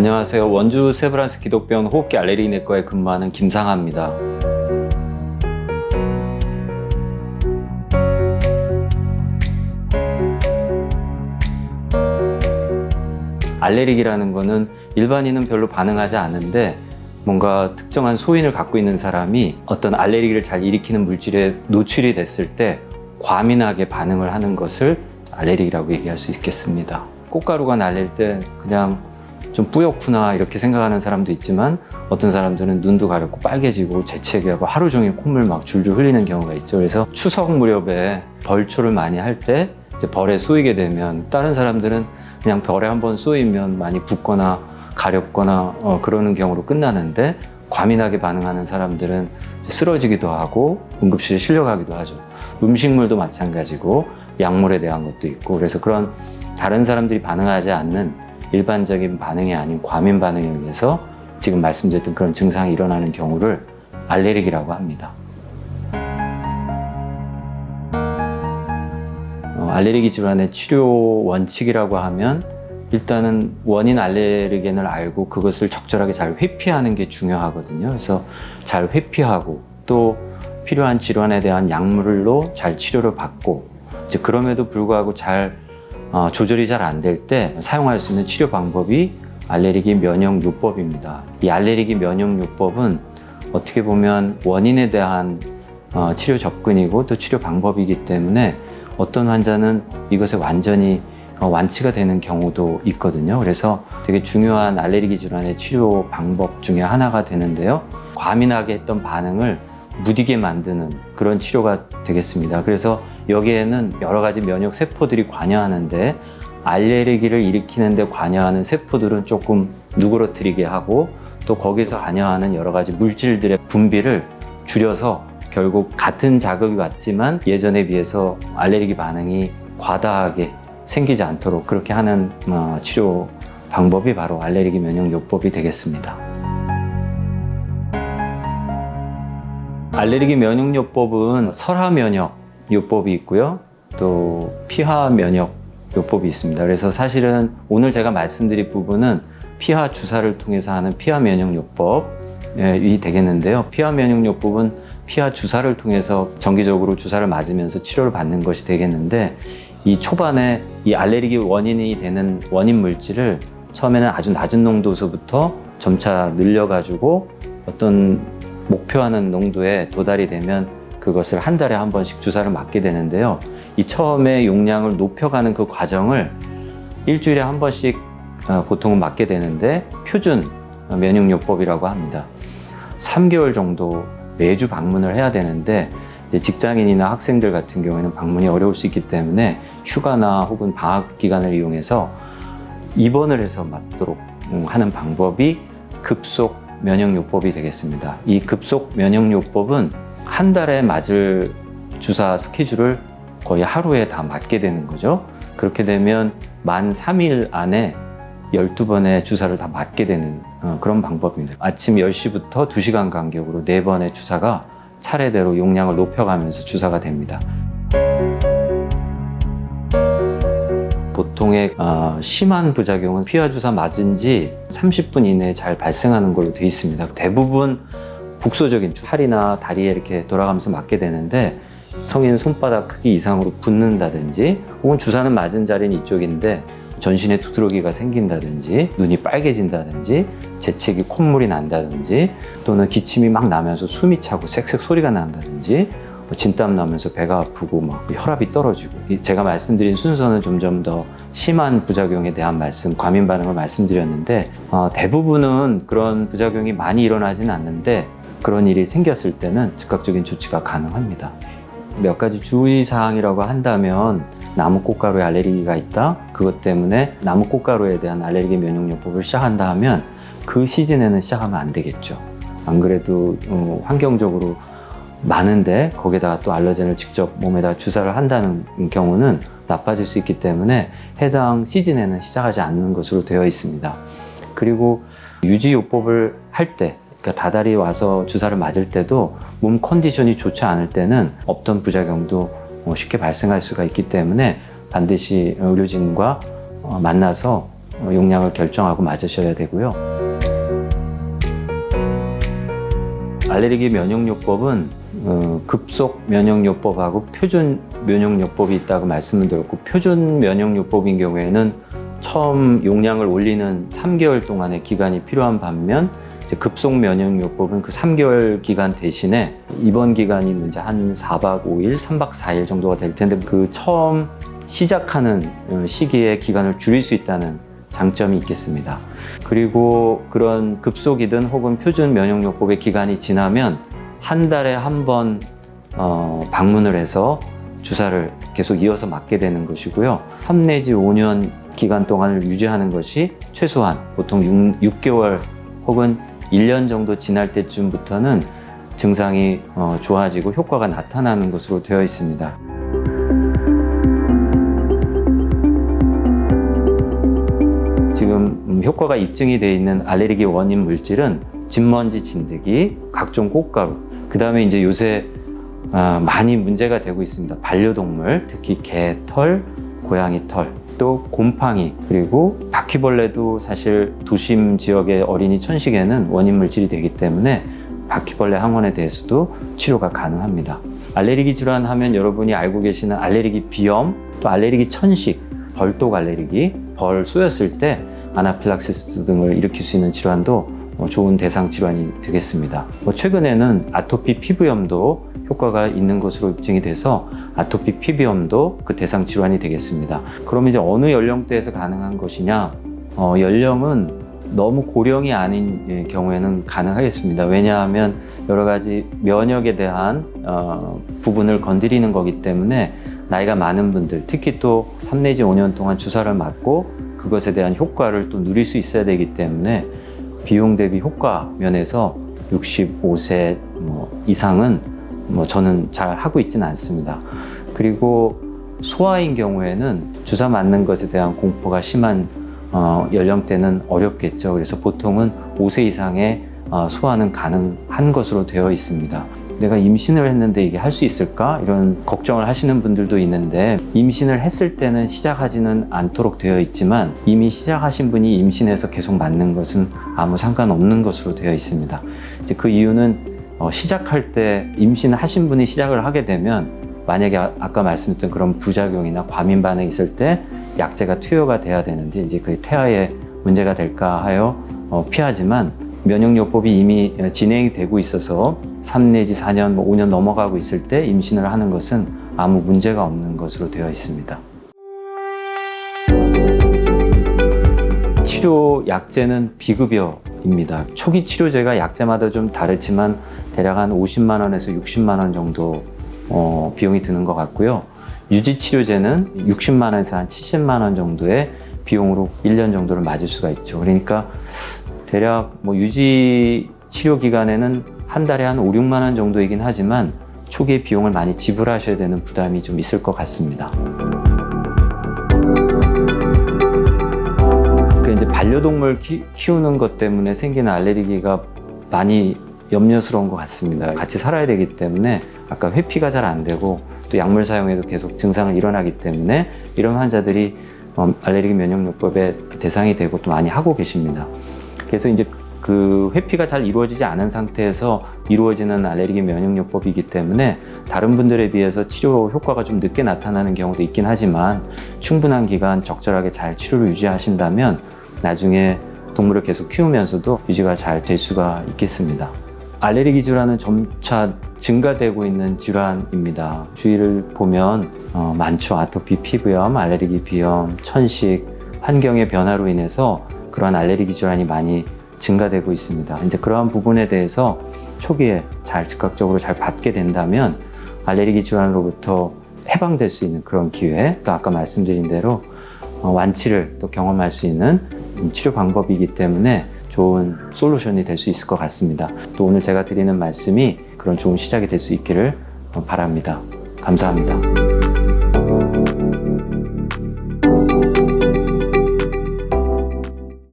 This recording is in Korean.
안녕하세요. 원주 세브란스 기독병원 호흡기 알레르기 내과에 근무하는 김상하입니다. 알레르기라는 거는 일반인은 별로 반응하지 않는데 뭔가 특정한 소인을 갖고 있는 사람이 어떤 알레르기를 잘 일으키는 물질에 노출이 됐을 때 과민하게 반응을 하는 것을 알레르기라고 얘기할 수 있겠습니다. 꽃가루가 날릴 때 그냥 좀 뿌옇구나 이렇게 생각하는 사람도 있지만 어떤 사람들은 눈도 가렵고 빨개지고 재채기하고 하루 종일 콧물 막 줄줄 흘리는 경우가 있죠. 그래서 추석 무렵에 벌초를 많이 할 때 이제 벌에 쏘이게 되면 다른 사람들은 그냥 벌에 한번 쏘이면 많이 붓거나 가렵거나 그러는 경우로 끝나는데 과민하게 반응하는 사람들은 쓰러지기도 하고 응급실에 실려가기도 하죠. 음식물도 마찬가지고 약물에 대한 것도 있고 그래서 그런 다른 사람들이 반응하지 않는 일반적인 반응이 아닌 과민 반응에 의해서 지금 말씀드렸던 그런 증상이 일어나는 경우를 알레르기라고 합니다. 알레르기 질환의 치료 원칙이라고 하면 일단은 원인 알레르겐을 알고 그것을 적절하게 잘 회피하는 게 중요하거든요. 그래서 잘 회피하고 또 필요한 질환에 대한 약물로 잘 치료를 받고 이제 그럼에도 불구하고 잘 조절이 잘 안 될 때 사용할 수 있는 치료 방법이 알레르기 면역요법입니다. 이 알레르기 면역요법은 어떻게 보면 원인에 대한 치료 접근이고 또 치료 방법이기 때문에 어떤 환자는 이것에 완전히 완치가 되는 경우도 있거든요. 그래서 되게 중요한 알레르기 질환의 치료 방법 중에 하나가 되는데요. 과민하게 했던 반응을 무디게 만드는 그런 치료가 되겠습니다. 그래서 여기에는 여러 가지 면역 세포들이 관여하는데 알레르기를 일으키는 데 관여하는 세포들은 조금 누그러뜨리게 하고 또 거기서 관여하는 여러 가지 물질들의 분비를 줄여서 결국 같은 자극이 왔지만 예전에 비해서 알레르기 반응이 과다하게 생기지 않도록 그렇게 하는 치료 방법이 바로 알레르기 면역요법이 되겠습니다. 알레르기 면역요법은 설화면역요법이 있고요. 또 피하면역요법이 있습니다. 그래서 사실은 오늘 제가 말씀드릴 부분은 피하 주사를 통해서 하는 피하면역요법이 되겠는데요. 피하면역요법은 피하 주사를 통해서 정기적으로 주사를 맞으면서 치료를 받는 것이 되겠는데 이 초반에 이 알레르기 원인이 되는 원인 물질을 처음에는 아주 낮은 농도서부터 점차 늘려가지고 어떤 목표하는 농도에 도달이 되면 그것을 한 달에 한 번씩 주사를 맞게 되는데요. 이 처음에 용량을 높여가는 그 과정을 일주일에 한 번씩 보통은 맞게 되는데 표준 면역요법이라고 합니다. 3개월 정도 매주 방문을 해야 되는데 이제 직장인이나 학생들 같은 경우에는 방문이 어려울 수 있기 때문에 휴가나 혹은 방학 기간을 이용해서 입원을 해서 맞도록 하는 방법이 급속 면역요법이 되겠습니다. 이 급속 면역요법은 한 달에 맞을 주사 스케줄을 거의 하루에 다 맞게 되는 거죠. 그렇게 되면 만 3일 안에 12번의 주사를 다 맞게 되는 그런 방법입니다. 아침 10시부터 2시간 간격으로 4번의 주사가 차례대로 용량을 높여가면서 주사가 됩니다. 보통의 심한 부작용은 피하주사 맞은 지 30분 이내에 잘 발생하는 걸로 되어 있습니다. 대부분 국소적인 팔이나 다리에 이렇게 돌아가면서 맞게 되는데 성인 손바닥 크기 이상으로 붓는다든지 혹은 주사는 맞은 자리는 이쪽인데 전신에 두드러기가 생긴다든지 눈이 빨개진다든지 재채기 콧물이 난다든지 또는 기침이 막 나면서 숨이 차고 쌕쌕 소리가 난다든지 진땀 나면서 배가 아프고 막 혈압이 떨어지고 제가 말씀드린 순서는 점점 더 심한 부작용에 대한 말씀, 과민 반응을 말씀드렸는데 대부분은 그런 부작용이 많이 일어나지는 않는데 그런 일이 생겼을 때는 즉각적인 조치가 가능합니다. 몇 가지 주의사항이라고 한다면 나무꽃가루에 알레르기가 있다. 그것 때문에 나무꽃가루에 대한 알레르기 면역요법을 시작한다 하면 그 시즌에는 시작하면 안 되겠죠. 안 그래도 환경적으로 많은데 거기다가 또 알러젠을 직접 몸에다 주사를 한다는 경우는 나빠질 수 있기 때문에 해당 시즌에는 시작하지 않는 것으로 되어 있습니다. 그리고 유지요법을 할 때 그러니까 다달이 와서 주사를 맞을 때도 몸 컨디션이 좋지 않을 때는 없던 부작용도 쉽게 발생할 수가 있기 때문에 반드시 의료진과 만나서 용량을 결정하고 맞으셔야 되고요. 알레르기 면역요법은 급속 면역요법하고 표준 면역요법이 있다고 말씀을 드렸고, 표준 면역요법인 경우에는 처음 용량을 올리는 3개월 동안의 기간이 필요한 반면, 이제 급속 면역요법은 그 3개월 기간 대신에 입원 기간이 이제 한 4박 5일, 3박 4일 정도가 될 텐데, 그 처음 시작하는 시기에 기간을 줄일 수 있다는 장점이 있겠습니다. 그리고 그런 급속이든 혹은 표준 면역요법의 기간이 지나면 한 달에 한 번 방문을 해서 주사를 계속 이어서 맞게 되는 것이고요. 3 내지 5년 기간 동안을 유지하는 것이 최소한 보통 6개월 혹은 1년 정도 지날 때쯤부터는 증상이 좋아지고 효과가 나타나는 것으로 되어 있습니다. 지금 효과가 입증이 되어 있는 알레르기 원인 물질은 진먼지 진드기, 각종 꽃가루, 그 다음에 이제 요새 많이 문제가 되고 있습니다. 반려동물, 특히 개 털, 고양이 털, 또 곰팡이, 그리고 바퀴벌레도 사실 도심 지역의 어린이 천식에는 원인 물질이 되기 때문에 바퀴벌레 항원에 대해서도 치료가 가능합니다. 알레르기 질환 하면 여러분이 알고 계시는 알레르기 비염, 또 알레르기 천식, 벌독 알레르기, 벌 쏘였을 때 아나필락시스 등을 일으킬 수 있는 질환도 좋은 대상 질환이 되겠습니다. 최근에는 아토피 피부염도 효과가 있는 것으로 입증이 돼서 아토피 피부염도 그 대상 질환이 되겠습니다. 그럼 이제 어느 연령대에서 가능한 것이냐? 연령은 너무 고령이 아닌 경우에는 가능하겠습니다. 왜냐하면 여러 가지 면역에 대한 부분을 건드리는 거기 때문에 나이가 많은 분들, 특히 또 3 내지 5년 동안 주사를 맞고 그것에 대한 효과를 또 누릴 수 있어야 되기 때문에 비용 대비 효과 면에서 65세 이상은 저는 잘 하고 있지는 않습니다. 그리고 소아인 경우에는 주사 맞는 것에 대한 공포가 심한 연령대는 어렵겠죠. 그래서 보통은 5세 이상의 소아는 가능한 것으로 되어 있습니다. 내가 임신을 했는데 이게 할 수 있을까? 이런 걱정을 하시는 분들도 있는데, 임신을 했을 때는 시작하지는 않도록 되어 있지만 이미 시작하신 분이 임신해서 계속 맞는 것은 아무 상관없는 것으로 되어 있습니다. 이제 그 이유는 시작할 때 임신하신 분이 시작을 하게 되면 만약에 아까 말씀드렸던 그런 부작용이나 과민 반응이 있을 때 약제가 투여가 돼야 되는데 이제 그 태아에 문제가 될까 하여 피하지만, 면역요법이 이미 진행이 되고 있어서 3 내지 4년, 5년 넘어가고 있을 때 임신을 하는 것은 아무 문제가 없는 것으로 되어 있습니다. 치료 약제는 비급여입니다. 초기 치료제가 약제마다 좀 다르지만 대략 한 50만 원에서 60만 원 정도 비용이 드는 것 같고요. 유지 치료제는 60만 원에서 한 70만 원 정도의 비용으로 1년 정도를 맞을 수가 있죠. 그러니까 대략 유지 치료 기간에는 한 달에 한 5, 6만 원 정도이긴 하지만 초기에 비용을 많이 지불하셔야 되는 부담이 좀 있을 것 같습니다. 그러니까 이제 반려동물 키우는 것 때문에 생기는 알레르기가 많이 염려스러운 것 같습니다. 같이 살아야 되기 때문에 아까 회피가 잘 안 되고 또 약물 사용에도 계속 증상이 일어나기 때문에 이런 환자들이 알레르기 면역요법의 대상이 되고 또 많이 하고 계십니다. 그래서 이제 그 회피가 잘 이루어지지 않은 상태에서 이루어지는 알레르기 면역요법이기 때문에 다른 분들에 비해서 치료 효과가 좀 늦게 나타나는 경우도 있긴 하지만, 충분한 기간 적절하게 잘 치료를 유지하신다면 나중에 동물을 계속 키우면서도 유지가 잘 될 수가 있겠습니다. 알레르기 질환은 점차 증가되고 있는 질환입니다. 주위를 보면 많죠. 아토피 피부염, 알레르기 비염, 천식, 환경의 변화로 인해서 그러한 알레르기 질환이 많이 증가되고 있습니다. 이제 그러한 부분에 대해서 초기에 즉각적으로 잘 받게 된다면 알레르기 질환으로부터 해방될 수 있는 그런 기회, 또 아까 말씀드린 대로 완치를 또 경험할 수 있는 치료 방법이기 때문에 좋은 솔루션이 될 수 있을 것 같습니다. 또 오늘 제가 드리는 말씀이 그런 좋은 시작이 될 수 있기를 바랍니다. 감사합니다.